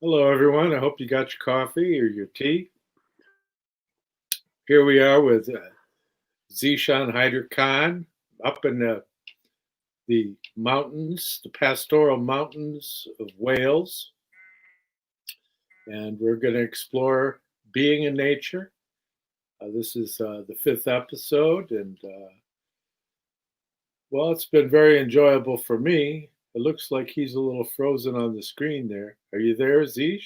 Hello, everyone. I hope you got your coffee or your tea. Here we are with Zeeshan Haider Khan up in the mountains, the pastoral mountains of Wales. And we're going to explore being in nature. This is the fifth episode. And well, it's been very enjoyable for me. It looks like he's a little frozen on the screen there. Are you there, Zeesh?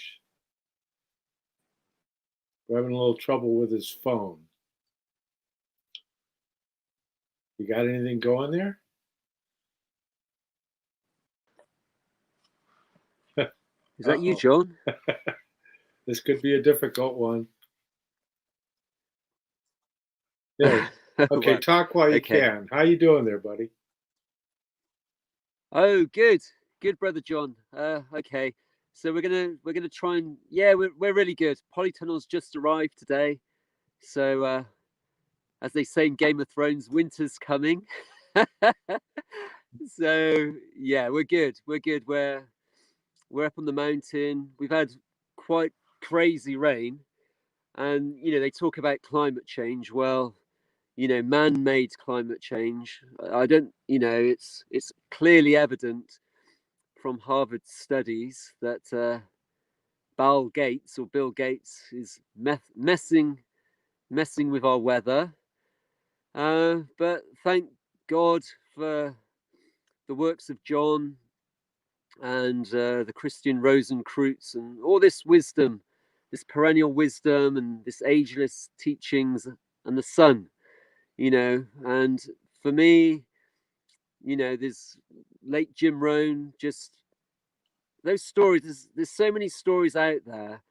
We're having a little trouble with his phone. You got anything going there? Is that you, Uh-oh. John? This could be a difficult one. There. Okay, Well, talk while you okay. can. How you doing there, buddy? Oh, good, brother John. Okay. So we're gonna try and we're really good. Polytunnel's just arrived today, so as they say in Game of Thrones, winter's coming. So yeah, we're good. We're good. We're up on the mountain. We've had quite crazy rain, and they talk about climate change. Well, man-made climate change. I don't, it's clearly evident from Harvard studies that Bill Gates is messing with our weather. But thank God for the works of John and the Christian Rosenkreutz and all this wisdom, this perennial wisdom and this ageless teachings and the sun, and for me, there's late Jim Rohn, just those stories. There's so many stories out there,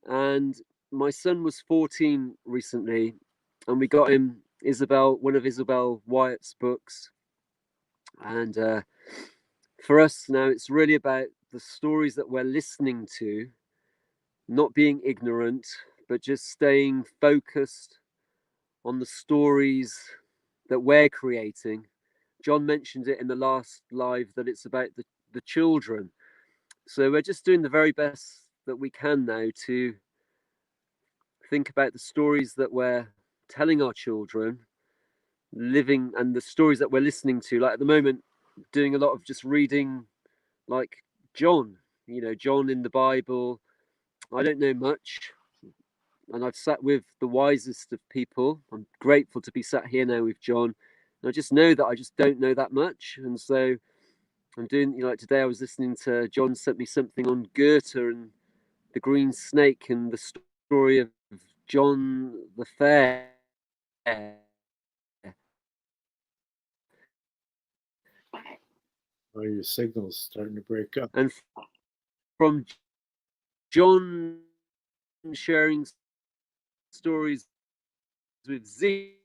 and my son was 14 recently, and we got him one of Isabel Wyatt's books, and for us now, it's really about the stories that we're listening to, not being ignorant, but just staying focused on the stories that we're creating. John mentioned it in the last live that it's about the children. So we're just doing the very best that we can now to think about the stories that we're telling our children, living, and the stories that we're listening to. Like at the moment, doing a lot of just reading, like John, John in the Bible. I don't know much, and I've sat with the wisest of people. I'm grateful to be sat here now with John. And I just know that I just don't know that much. And so I'm doing, like today I was listening to John sent me something on Goethe and the green snake and the story of John the Fair. Oh, your signal's starting to break up. And from John sharing stories with Z.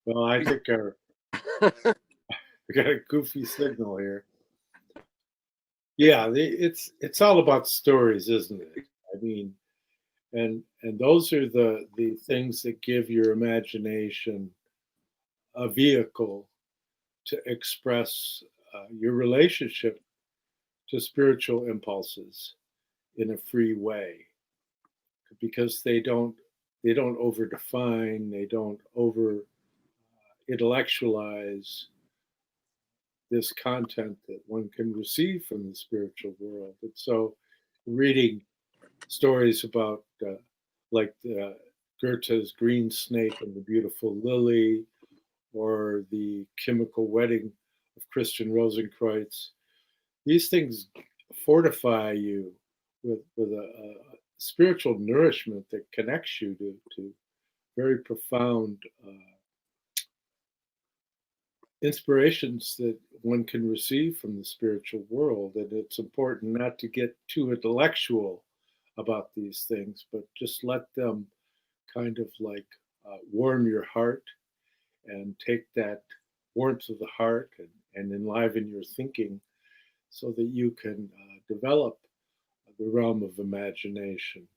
Well, I think we got a goofy signal here. Yeah, it's all about stories, isn't it? I mean, and those are the things that give your imagination a vehicle to express your relationship to spiritual impulses in a free way, because they don't over define, they don't over intellectualize this content that one can receive from the spiritual world. And so, reading stories about like Goethe's Green Snake and the Beautiful Lily, or the Chemical Wedding of Christian Rosenkreutz, these things fortify you with a spiritual nourishment that connects you to very profound inspirations that one can receive from the spiritual world. And it's important not to get too intellectual about these things, but just let them kind of like warm your heart and take that warmth of the heart and enliven your thinking so that you can develop the realm of imagination.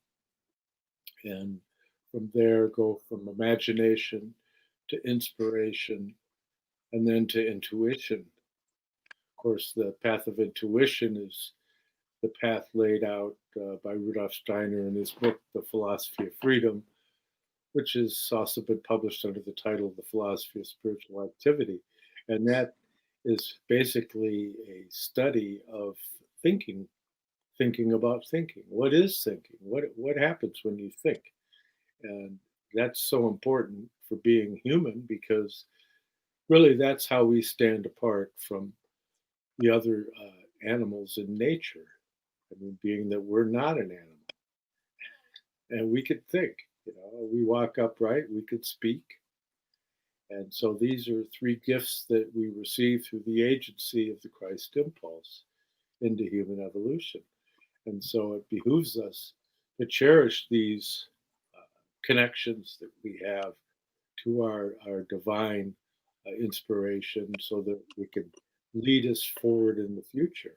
And from there, go from imagination to inspiration and then to intuition. course, the path of intuition is the path laid out by Rudolf Steiner in his book, The Philosophy of Freedom, which has also been published under the title The Philosophy of Spiritual Activity. And that is basically a study of thinking about thinking. What is thinking? What happens when you think? And that's so important for being human, because really that's how we stand apart from the other animals in nature. I mean, being that we're not an animal and we could think, we walk upright, we could speak. And so these are three gifts that we receive through the agency of the Christ impulse into human evolution. And so it behooves us to cherish these connections that we have to our divine inspiration, so that we can lead us forward in the future.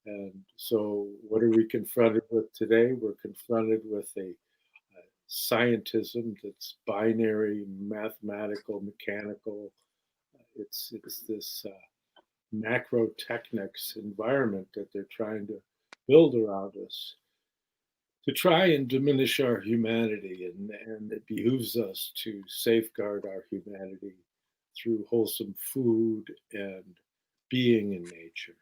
And so, what are we confronted with today? We're confronted with a scientism that's binary, mathematical, mechanical. It's this macro technics environment that they're trying to build around us to try and diminish our humanity, and it behooves us to safeguard our humanity through wholesome food and being in nature.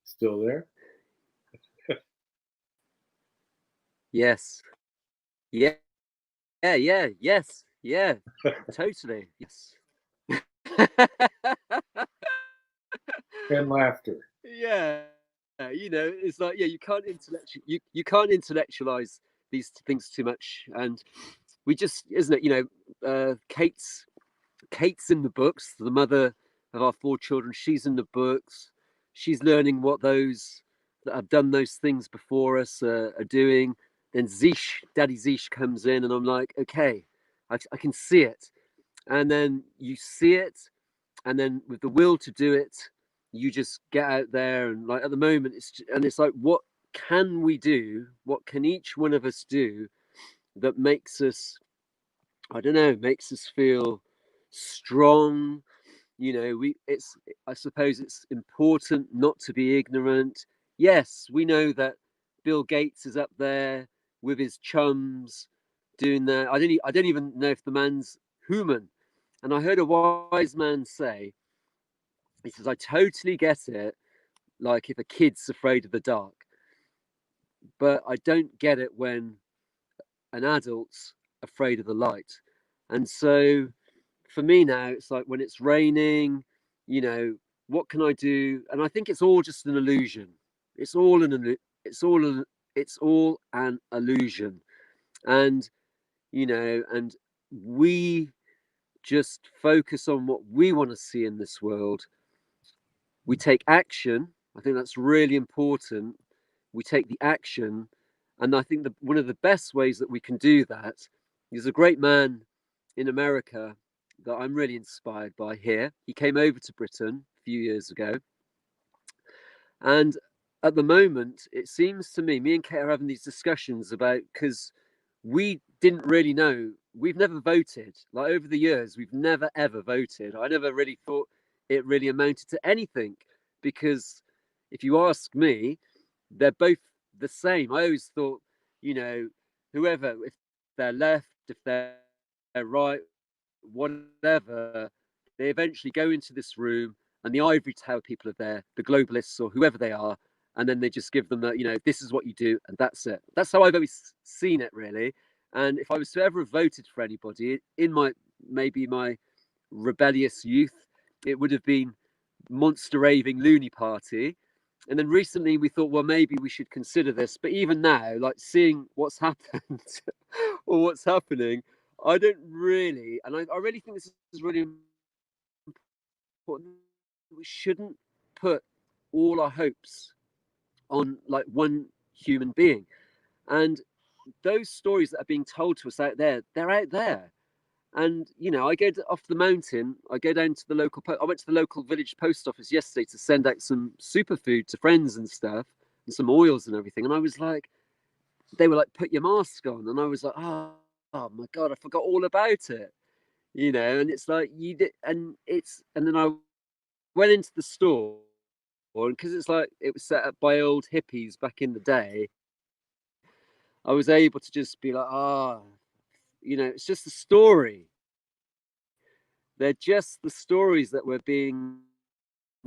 Still there? Yes. Yeah. Yeah. Yes. Yeah. Totally. Yes. And laughter. Yeah. It's like, yeah, you can't intellectualize these things too much, and we just, isn't it? Kate's in the books, the mother of our four children. She's in the books. She's learning what those that have done those things before us are doing. Then Daddy Zeesh comes in, and I'm like, okay, I can see it. And then you see it, and then with the will to do it, you just get out there. And like at the moment, it's like, what can we do? What can each one of us do that makes us, I don't know, makes us feel strong? I suppose it's important not to be ignorant. Yes, we know that Bill Gates is up there with his chums doing that. I don't even know if the man's human. And I heard a wise man say, he says, I totally get it, like if a kid's afraid of the dark, but I don't get it when an adult's afraid of the light. And so for me now, it's like when it's raining, what can I do? And I think it's all just an illusion. It's all an illusion. And and we just focus on what we want to see in this world. We take action. I think that's really important. We take the action. And I think that one of the best ways that we can do that is a great man in America that I'm really inspired by here. He came over to Britain a few years ago. And at the moment, it seems to me and Kate are having these discussions about, because we didn't really know. We've never voted. Like over the years, we've never ever voted. I never really thought it really amounted to anything, because if you ask me, they're both the same. I always thought, whoever, if they're left, if they're right, whatever, they eventually go into this room and the ivory tower people are there, the globalists or whoever they are, and then they just give them that, this is what you do, and that's it. That's how I've always seen it, really. And if I was to ever have voted for anybody in my rebellious youth, it would have been Monster Raving Loony Party. And then recently we thought, well, maybe we should consider this. But even now, like seeing what's happened or what's happening, I don't really, and I really think this is really important. We shouldn't put all our hopes on like one human being. And those stories that are being told to us out there, they're out there. And I go off the mountain. I go down to the local. I went to the local village post office yesterday to send out some superfood to friends and stuff, and some oils and everything. And I was like, they were like, "Put your mask on," and I was like, "Oh my god, I forgot all about it." you know, and it's like you did, and then I went into the store, and because it's like it was set up by old hippies back in the day, I was able to just be like, you know, it's just a story. They're just the stories that were being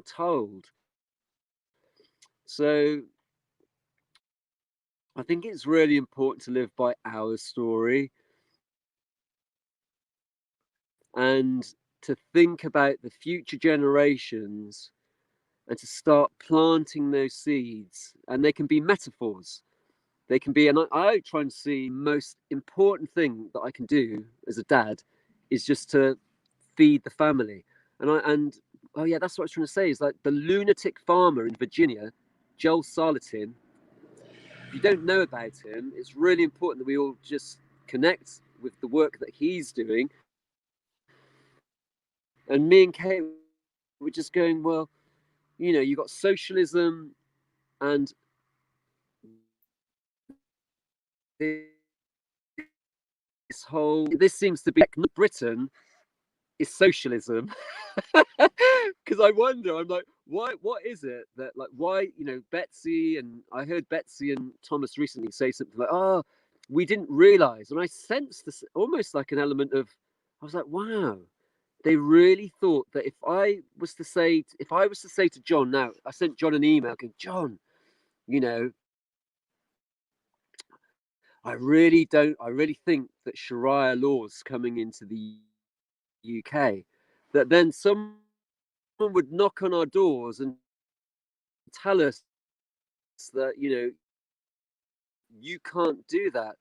told. So I think it's really important to live by our story and to think about the future generations and to start planting those seeds. And they can be metaphors. They can be, and I try and see most important thing that I can do as a dad is just to feed the family. And oh yeah, that's what I was trying to say is like the lunatic farmer in Virginia, Joel Salatin. If you don't know about him, it's really important that we all just connect with the work that he's doing. And me and Kate were just going, well, you know, you got socialism and this this seems to be Britain is socialism. Because I wonder, I'm like, why? What is it that, like, why? You know, Betsy and I heard Betsy and Thomas recently say something like, "Oh, we didn't realize," and I sensed this almost like an element of, I was like, wow, they really thought that if I was to say to John now, I sent John an email going, John, you know, I really think that Sharia laws coming into the UK, that then someone would knock on our doors and tell us that, you know, you can't do that.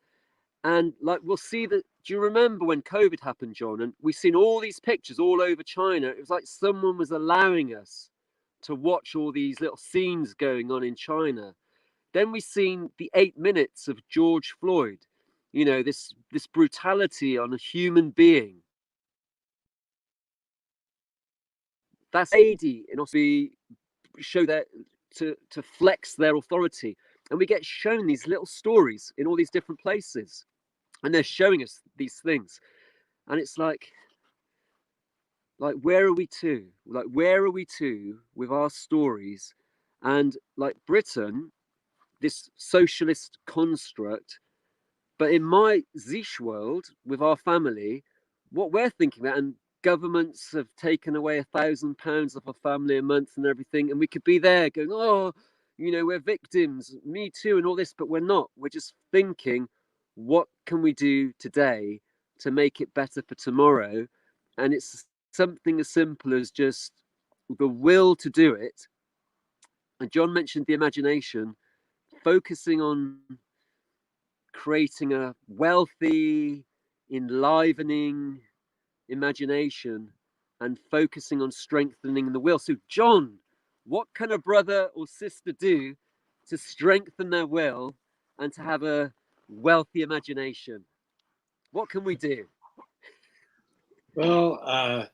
And like we'll see that. Do you remember when COVID happened, John? And we've seen all these pictures all over China. It was like someone was allowing us to watch all these little scenes going on in China. Then we've seen the 8 minutes of George Floyd. You know, this brutality on a human being. That's AD and also show that to flex their authority. And we get shown these little stories in all these different places. And they're showing us these things. And it's like where are we to? Like, where are we to with our stories? And like Britain, this socialist construct. But in my Zeesh world, with our family, what we're thinking about, and governments have taken away £1,000 off a family a month and everything, and we could be there going, oh, you know, we're victims, me too, and all this, but we're not. We're just thinking, what can we do today to make it better for tomorrow? And it's something as simple as just the will to do it. And John mentioned the imagination, focusing on creating a wealthy, enlivening imagination and focusing on strengthening the will. So, John, what can a brother or sister do to strengthen their will and to have a wealthy imagination? What can we do? Well,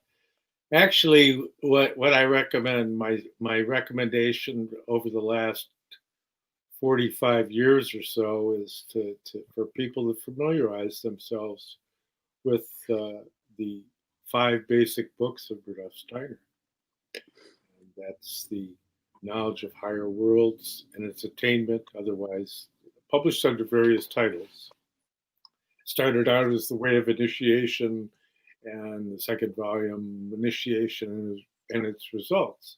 actually, what I recommend, my recommendation over the last 45 years or so is for people to familiarize themselves with the five basic books of Rudolf Steiner. And that's the Knowledge of Higher Worlds and Its Attainment, otherwise published under various titles. Started out as The Way of Initiation, and the second volume, Initiation and Its Results.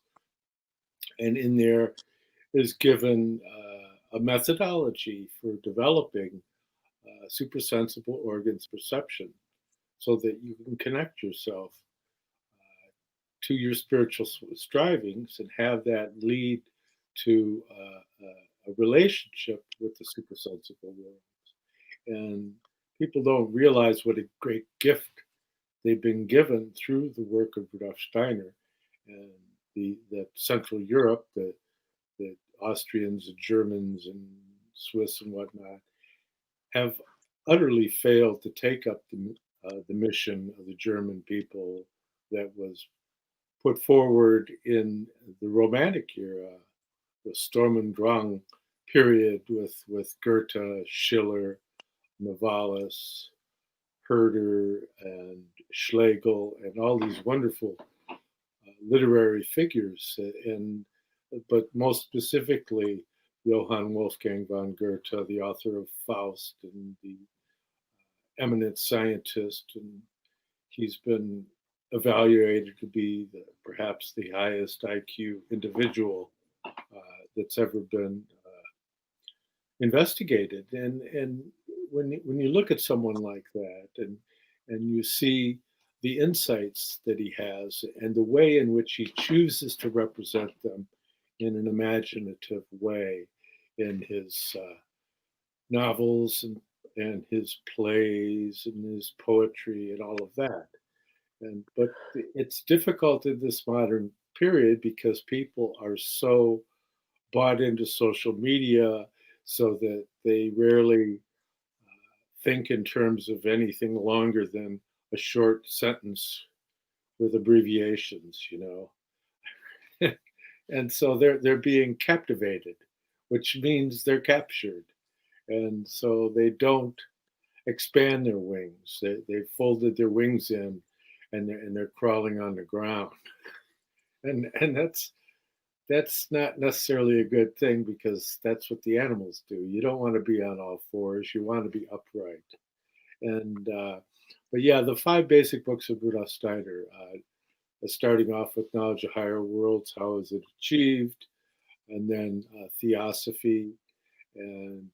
And in there is given a methodology for developing suprasensible organs perception so that you can connect yourself to your spiritual strivings and have that lead to a relationship with the suprasensible world. And people don't realize what a great gift they've been given through the work of Rudolf Steiner and the Central Europe, the Austrians, the Germans, and Swiss and whatnot have utterly failed to take up the mission of the German people that was put forward in the Romantic era, the Sturm und Drang period with Goethe, Schiller, Novalis, Herder and Schlegel and all these wonderful literary figures, but most specifically Johann Wolfgang von Goethe, the author of Faust and the eminent scientist, and he's been evaluated to be perhaps the highest IQ individual that's ever been investigated. And when you look at someone like that, and you see the insights that he has and the way in which he chooses to represent them in an imaginative way in his novels and his plays and his poetry and all of that. But it's difficult in this modern period because people are so bought into social media, so that they rarely think in terms of anything longer than a short sentence with abbreviations, and so they're being captivated, which means they're captured, and so they don't expand their wings. They've folded their wings in, and they're crawling on the ground, and that's not necessarily a good thing because that's what the animals do. You don't want to be on all fours. You want to be upright. And but yeah, the five basic books of Rudolf Steiner, starting off with Knowledge of Higher Worlds, How Is It Achieved, and then Theosophy and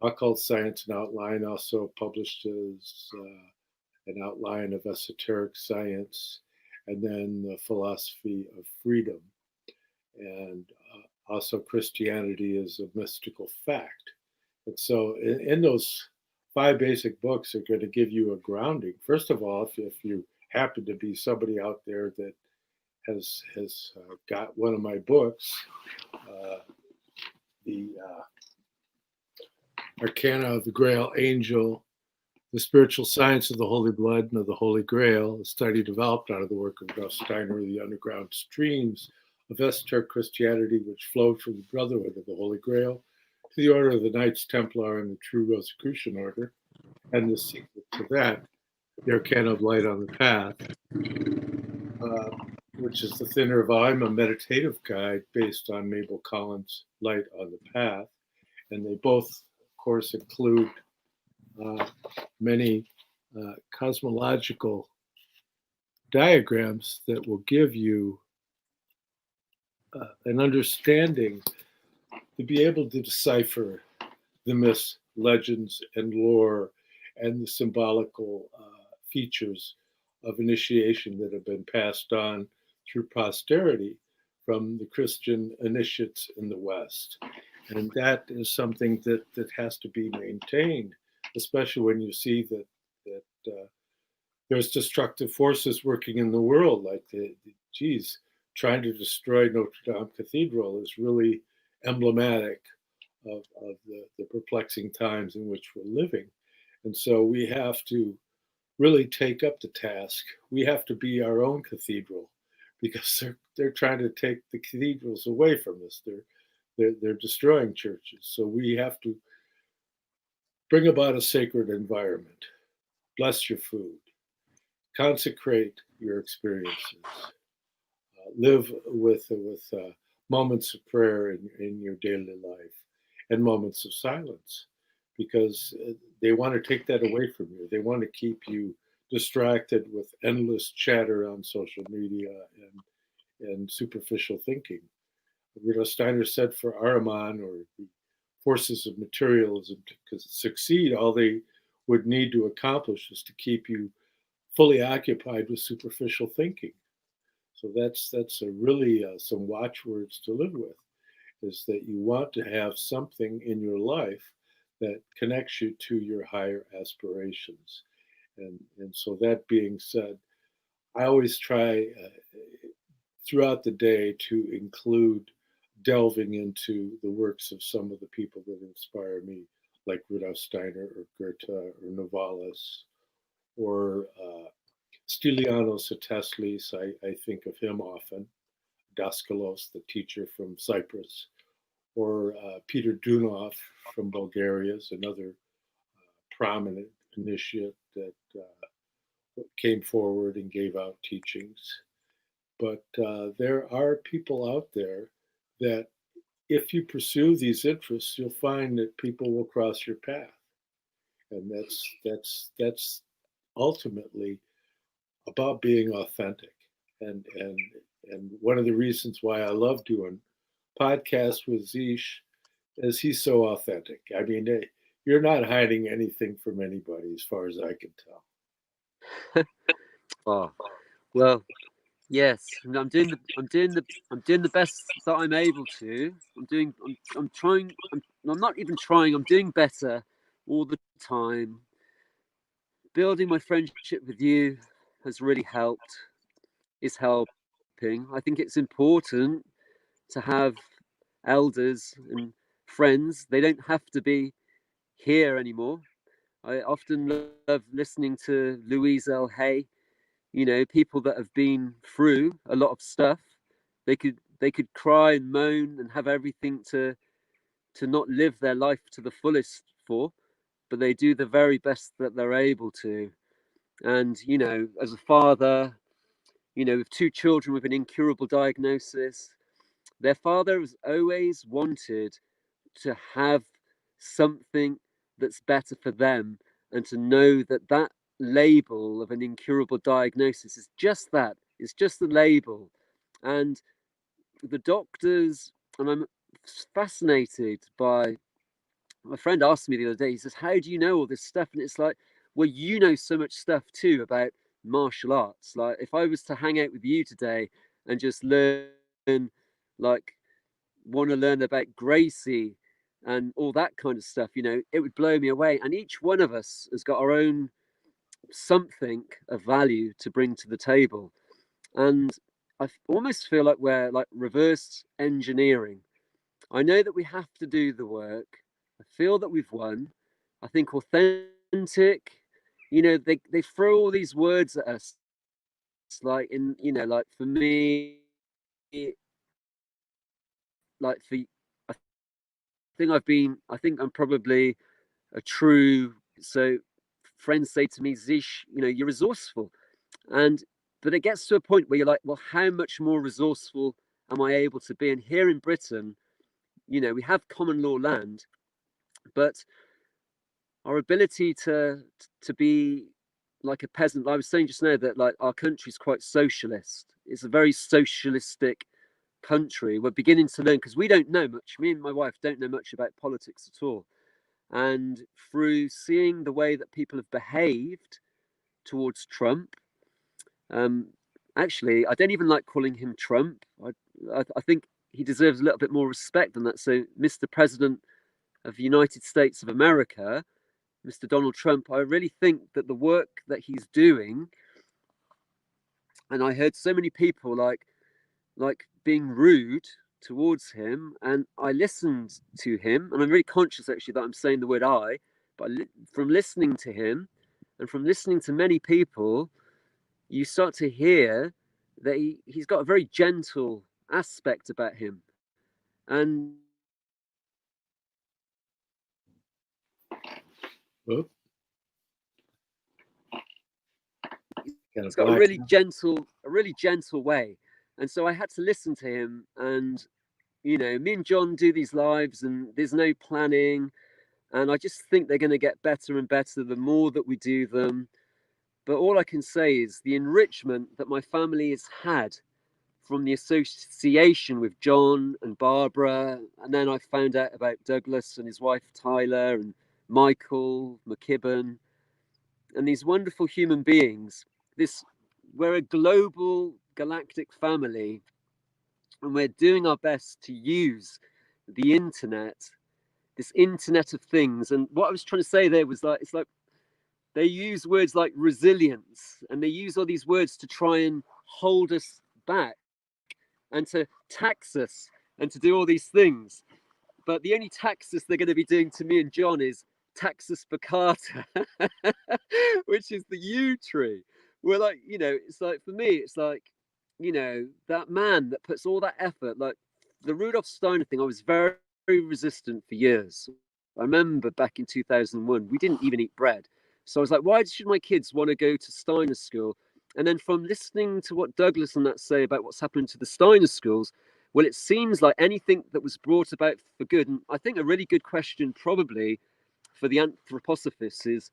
Occult Science and Outline, also published as an outline of esoteric science, and then the Philosophy of Freedom, and also Christianity is a mystical fact. And so in those five basic books are going to give you a grounding. First of all, if you happen to be somebody out there that has got one of my books, the Arcana of the Grail Angel, the Spiritual Science of the Holy Blood and of the Holy Grail, a study developed out of the work of Rudolf Steiner, the underground streams of esoteric Christianity which flowed from the Brotherhood of the Holy Grail to the Order of the Knights Templar and the True Rosicrucian Order, and the sequel to that, the Arcana of Light on the Path, which is the thinner volume, a meditative guide based on Mabel Collins' Light on the Path. And they both, of course, include many cosmological diagrams that will give you an understanding to be able to decipher the myths, legends, and lore and the symbolical features of initiation that have been passed on through posterity from the Christian initiates in the West. And that is something that has to be maintained, especially when you see that there's destructive forces working in the world, like trying to destroy Notre Dame Cathedral is really emblematic of the perplexing times in which we're living. And so we have to really take up the task. We have to be our own cathedral because they're trying to take the cathedrals away from us. They're destroying churches. So we have to bring about a sacred environment. Bless your food. Consecrate your experiences. Live with moments of prayer in your daily life and moments of silence, because they want to take that away from you. They want to keep you distracted with endless chatter on social media and superficial thinking. Rudolf Steiner said for Ahriman, or the forces of materialism, to succeed, all they would need to accomplish is to keep you fully occupied with superficial thinking. So that's a really some watchwords to live with, is that you want to have something in your life that connects you to your higher aspirations. And so that being said, I always try throughout the day to include delving into the works of some of the people that inspire me, like Rudolf Steiner or Goethe or Novalis or Stylianos Ateslis. I think of him often. Daskalos, the teacher from Cyprus, or Peter Dunov from Bulgaria is another prominent initiate that came forward and gave out teachings. But there are people out there that, if you pursue these interests, you'll find that people will cross your path, and that's ultimately about being authentic. And one of the reasons why I love doing podcasts with Zeesh is he's so authentic. I mean, you're not hiding anything from anybody, as far as I can tell. Oh, well, yes, I'm doing the best that I'm able to. I'm trying. I'm not even trying. I'm doing better all the time. Building my friendship with you has really helped. Is helping. I think it's important to have elders and friends. They don't have to be here anymore. I often love listening to Louise L. Hay. You know, people that have been through a lot of stuff. They could cry and moan and have everything to not live their life to the fullest for, but they do the very best that they're able to. And you know, as a father, you know, with two children with an incurable diagnosis, their father has always wanted to have something that's better for them, and to know that that label of an incurable diagnosis is just that, it's just the label. And the doctors, and I'm fascinated by, my friend asked me the other day, he says, how do you know all this stuff? And it's like, well, you know so much stuff too about martial arts. Like, if I was to hang out with you today and just learn, like, want to learn about Gracie and all that kind of stuff, you know, it would blow me away. And each one of us has got our own something of value to bring to the table. And I almost feel like we're like reverse engineering. I know that we have to do the work. I feel that we've won. I think authentic, you know, they throw all these words at us. It's like, in, you know, like for me, like for, I think I'm probably a true, so friends say to me, Zish, you know, you're resourceful. And, but it gets to a point where you're like, well, how much more resourceful am I able to be? And here in Britain, you know, we have common law land, but our ability to be like a peasant, I was saying just now that like our country is quite socialist. It's a very socialistic country. We're beginning to learn, because we don't know much. Me and my wife don't know much about politics at all. And through seeing the way that people have behaved towards Trump, um, actually, I don't even like calling him Trump. I think he deserves a little bit more respect than that. So, Mr. President of the United States of America, Mr. Donald Trump, I really think that the work that he's doing, and I heard so many people like being rude towards him, and I listened to him, and I'm really conscious actually that I'm saying the word I, but from listening to him and from listening to many people, you start to hear that he's got a very gentle aspect about him, and Oh, he's got a really gentle way. And so I had to listen to him. And you know, me and John do these lives, and there's no planning, and I just think they're going to get better and better the more that we do them. But all I can say is the enrichment that my family has had from the association with John and Barbara, and then I found out about Douglas and his wife Tyler and Michael McKibben, and these wonderful human beings. This, we're a global galactic family, and we're doing our best to use the internet, this internet of things. And what I was trying to say there was like, it's like they use words like resilience, and they use all these words to try and hold us back and to tax us and to do all these things. But the only taxes they're going to be doing to me and John is Taxus baccata, which is the yew tree. We're like, you know, it's like, for me, it's like, you know, that man that puts all that effort, like the Rudolf Steiner thing, I was very, very resistant for years. I remember back in 2001, we didn't even eat bread. So I was like, why should my kids want to go to Steiner School? And then from listening to what Douglas and that say about what's happened to the Steiner schools, well, it seems like anything that was brought about for good. And I think a really good question probably for the anthroposophists is,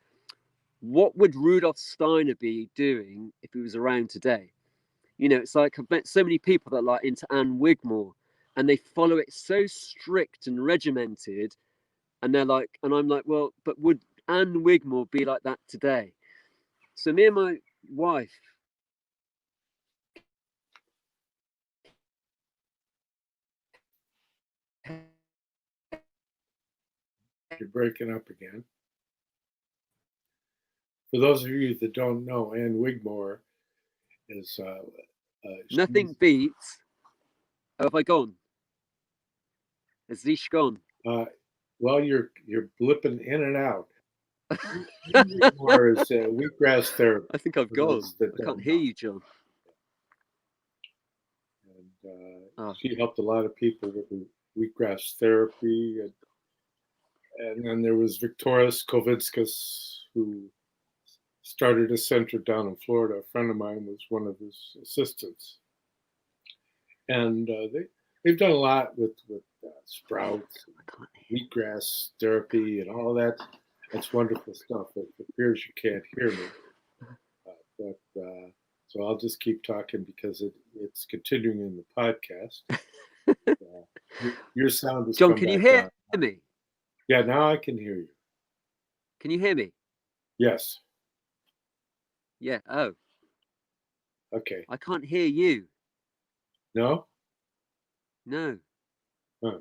what would Rudolf Steiner be doing if he was around today? You know, it's like I've met so many people that are like into Anne Wigmore, and they follow it so strict and regimented, and they're like, and I'm like, well, but would Anne Wigmore be like that today? So me and my wife. You're breaking up again. For those of you that don't know, Anne Wigmore is Nothing beats. Oh, have I gone? Has Zeesh gone? Well, you're blipping in and out. Wigmore is wheatgrass therapy. I think I've gone. I can't hear you, John. And she helped a lot of people with the wheatgrass therapy. And then there was Victoras Kovitskas, who started a center down in Florida. A friend of mine was one of his assistants. And they've done a lot with sprouts, wheatgrass therapy, and all that. That's wonderful stuff. It appears you can't hear me. So I'll just keep talking because it's continuing in the podcast. Your sound is John, can you hear me? Yeah, now I can hear you. Can you hear me? Yes. Yeah. Oh. Okay. I can't hear you. No? No. Huh.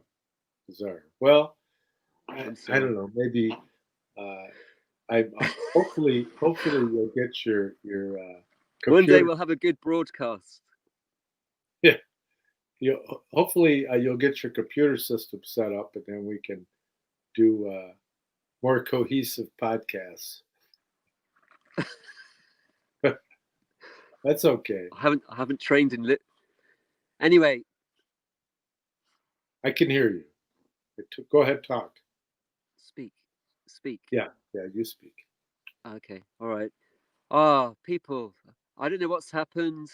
Bizarre. Well, I don't know. Maybe hopefully you'll get your computer. One day we'll have a good broadcast. Yeah. Hopefully you'll get your computer system set up, and then we can do more cohesive podcasts. That's okay. I haven't trained in lit. Anyway, I can hear you. Go ahead, talk. Speak. Yeah, you speak. Okay, all right. People, I don't know what's happened.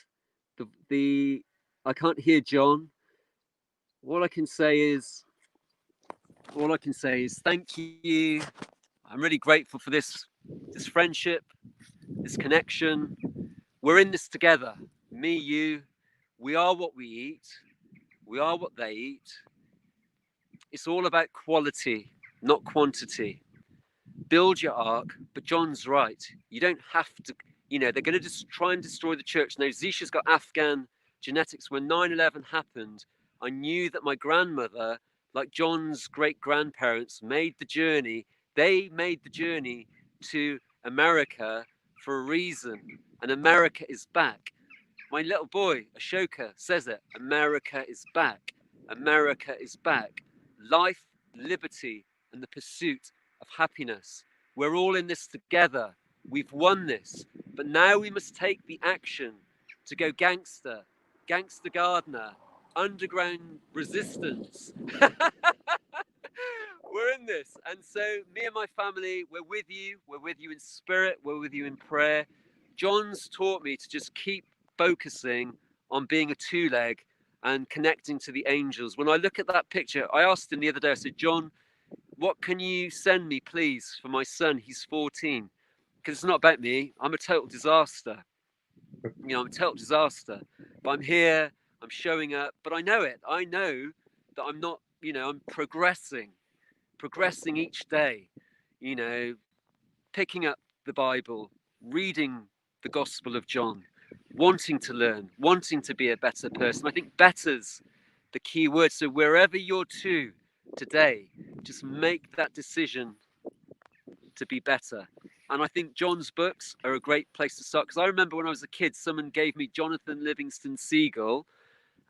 I can't hear John. All I can say is thank you. I'm really grateful for this friendship, this connection. We're in this together. Me, you. We are what we eat. We are what they eat. It's all about quality, not quantity. Build your ark, but John's right. You don't have to, they're going to just try and destroy the church. Now, Zeeshan's got Afghan genetics. When 9/11 happened, I knew that my grandmother, like John's great grandparents, made the journey. They made the journey to America for a reason, and America is back. My little boy, Ashoka, says it. America is back. America is back. Life, liberty, and the pursuit of happiness. We're all in this together. We've won this. But now we must take the action to go gangster, gangster gardener, underground resistance. We're in this. And so me and my family, we're with you. We're with you in spirit. We're with you in prayer. John's taught me to just keep focusing on being a two-leg and connecting to the angels. When I look at that picture, I asked him the other day, I said, John, what can you send me, please, for my son? He's 14. Because it's not about me. I'm a total disaster. I'm a total disaster. But I'm here, I'm showing up, but I know it. I know that I'm not, I'm progressing each day, picking up the Bible, reading the Gospel of John, wanting to learn, wanting to be a better person. I think better's the key word. So wherever you're to today, just make that decision to be better. And I think John's books are a great place to start, because I remember when I was a kid, someone gave me Jonathan Livingston Seagull,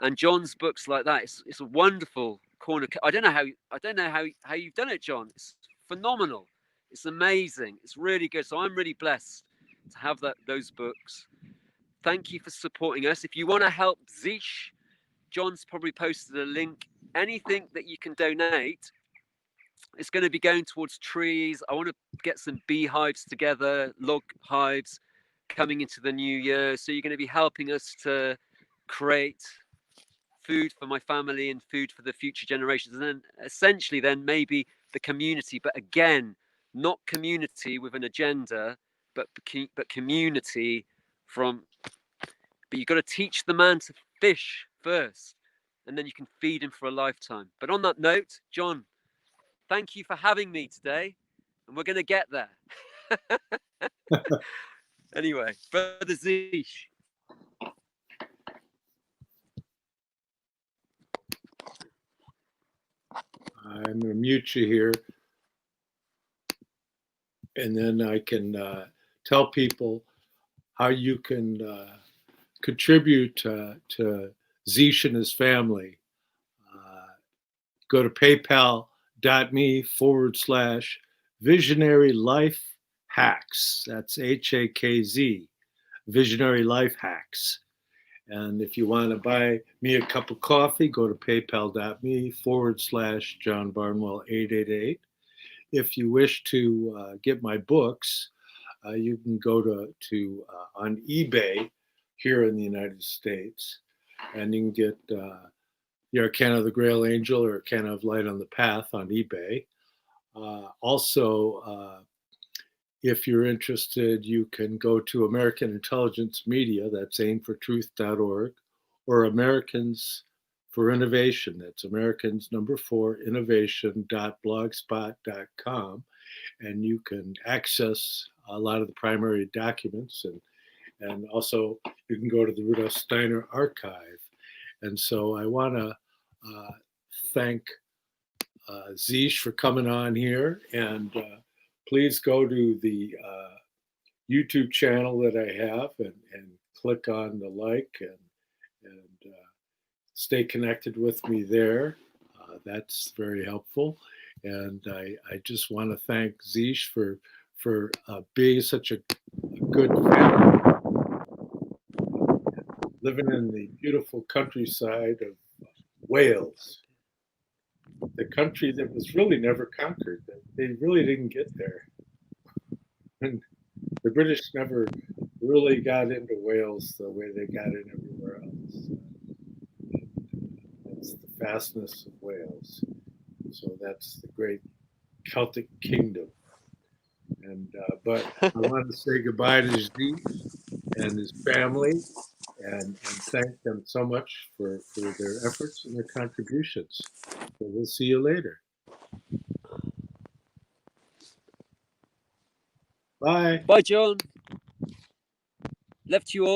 and John's books like that. It's a wonderful corner. I don't know how you've done it, John. It's phenomenal. It's amazing. It's really good. So I'm really blessed to have those books. Thank you for supporting us. If you want to help Zeesh, John's probably posted a link. Anything that you can donate it's going to be going towards trees. I want to get some beehives together, log hives coming into the new year. So you're going to be helping us to create food for my family and food for the future generations. And then essentially then maybe the community, but again, not community with an agenda, but community from, but you've got to teach the man to fish first, and then you can feed him for a lifetime. But on that note, John, thank you for having me today, and we're going to get there. Anyway, Brother Zeesh. I'm going to mute you here, and then I can tell people how you can contribute to Zeesh and his family. Go to paypal.me/visionary life hacks. That's HAKZ, visionary life hacks. And if you want to buy me a cup of coffee, go to paypal.me/John Barnwell 888. If you wish to get my books, you can go to on eBay here in the United States, and you can get the Arcana of the Grail Angel or Arcana of Light on the Path on eBay. Also, if you're interested, you can go to American Intelligence Media, that's aimfortruth.org, or Americans for Innovation, that's Americans4innovation.blogspot.com, and you can access a lot of the primary documents, and also you can go to the Rudolf Steiner Archive. And so I want to thank Zeesh for coming on here, and please go to the YouTube channel that I have and click on the like and stay connected with me there. That's very helpful. And I just want to thank Zeesh for being such a good family, living in the beautiful countryside of Wales, the country that was really never conquered. They really didn't get there. And the British never really got into Wales the way they got in everywhere else. That's the vastness of Wales. So that's the great Celtic kingdom. And but I want to say goodbye to Zeesh and his family, and thank them so much for their efforts and their contributions. So we'll see you later. Bye. Bye, John. Left you all.